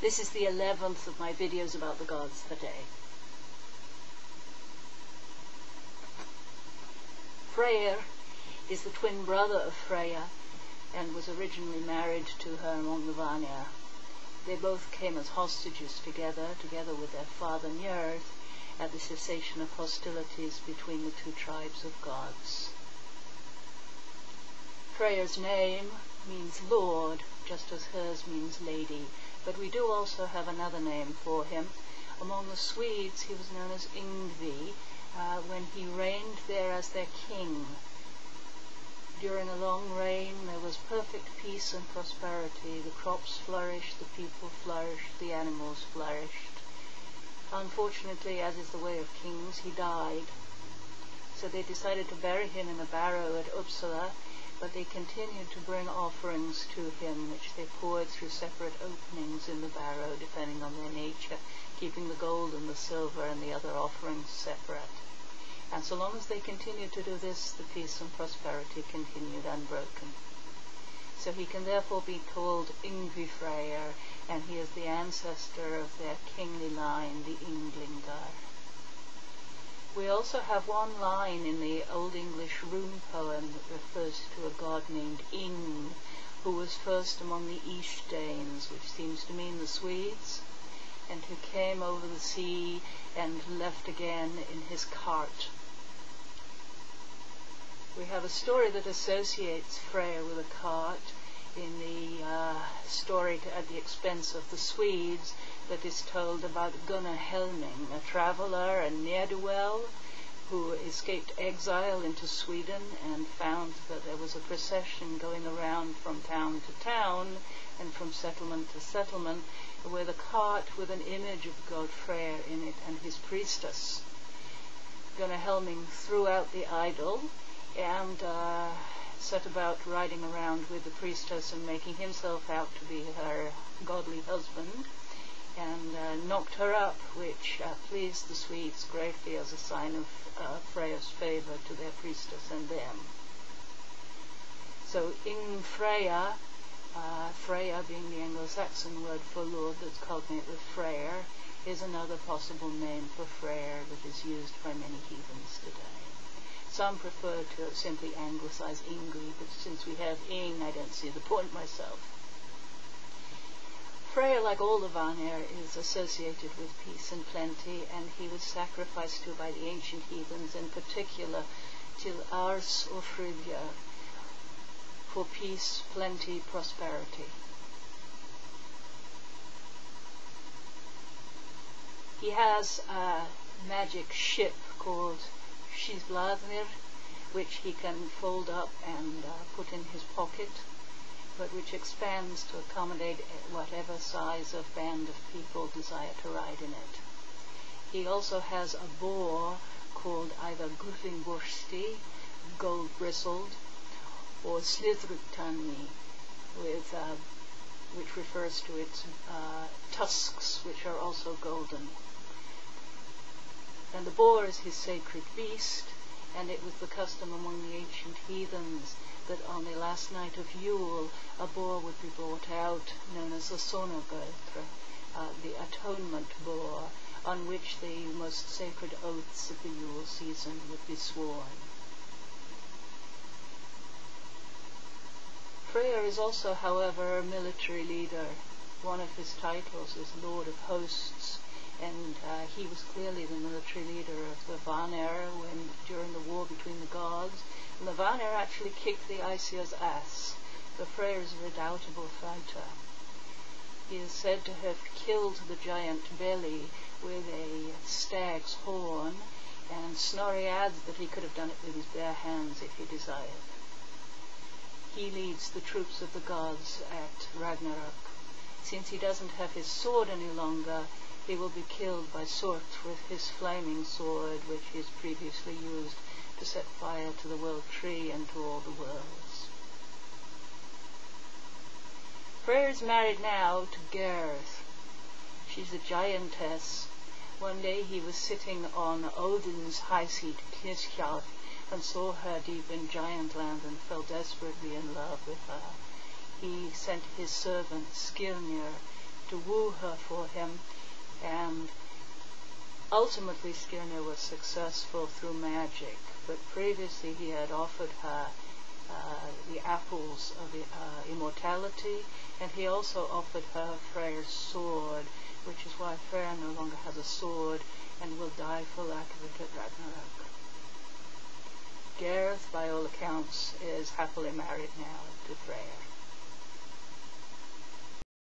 This is the 11th of my videos about the gods today. Freyr is the twin brother of Freya and was originally married to her among the Vanir. They both came as hostages together with their father Gerðr, at the cessation of hostilities between the two tribes of gods. Freyr's name means lord, just as hers means lady, but we do also have another name for him. Among the Swedes he was known as Yngvi, when he reigned there as their king. During a long reign there was perfect peace and prosperity. The crops flourished, the people flourished, the animals flourished. Unfortunately, as is the way of kings, he died. So they decided to bury him in a barrow at Uppsala, but they continued to bring offerings to him, which they poured through separate openings in the barrow, depending on their nature, keeping the gold and the silver and the other offerings separate. And so long as they continued to do this, the peace and prosperity continued unbroken. So he can therefore be called Yngvi-Freyr, and he is the ancestor of their kingly line, the Ynglingar. We also have one line in the Old English rune poem that refers to a god named Ing, who was first among the East Danes, which seems to mean the Swedes, and who came over the sea and left again in his cart. We have a story that associates Freyr with a cart in the story at the expense of the Swedes that is told about Gunnar Helming, a traveller and ne'er-do-well who escaped exile into Sweden and found that there was a procession going around from town to town and from settlement to settlement with a cart with an image of god Freyr in it and his priestess. Gunnar Helming threw out the idol and set about riding around with the priestess and making himself out to be her godly husband, and knocked her up, which pleased the Swedes greatly as a sign of Freya's favour to their priestess and them. So Ing-Fréa, Freya being the Anglo-Saxon word for lord that's cognate with Freyr, is another possible name for Freyr that is used by many heathens today. Some prefer to simply anglicize Yngvi, but since we have Ing, I don't see the point myself. Freyr, like all the Vanir, is associated with peace and plenty, and he was sacrificed to by the ancient heathens, in particular to Ars or Freyr, for peace, plenty, prosperity. He has a magic ship called Skíðblaðnir, which he can fold up and put in his pocket, but which expands to accommodate whatever size of band of people desire to ride in it. He also has a boar called either Gullingborsti, gold bristled, or Slithrugtanni, which refers to its tusks, which are also golden. And the boar is his sacred beast, and it was the custom among the ancient heathens that on the last night of Yule a boar would be brought out, known as the Sonargöðr, the atonement boar, on which the most sacred oaths of the Yule season would be sworn. Freyr is also, however, a military leader. One of his titles is Lord of Hosts, and he was clearly the military leader of the Vanir during the war between the gods. And the Vanir actually kicked the Aesir's ass, so Freyr is a redoubtable fighter. He is said to have killed the giant Beli with a stag's horn, and Snorri adds that he could have done it with his bare hands if he desired. He leads the troops of the gods at Ragnarok. Since he doesn't have his sword any longer, he will be killed by Surt with his flaming sword, which he has previously used to set fire to the world tree and to all the worlds. Freyr is married now to Gerðr. She's a giantess. One day he was sitting on Odin's high seat, Knizhjalf, and saw her deep in giant land and fell desperately in love with her. He sent his servant Skirnir to woo her for him, and ultimately Skirnir was successful through magic, but previously he had offered her the apples of immortality, and he also offered her Freyr's sword, which is why Freyr no longer has a sword and will die for lack of it at Ragnarok. Gerðr, by all accounts, is happily married now to Freyr.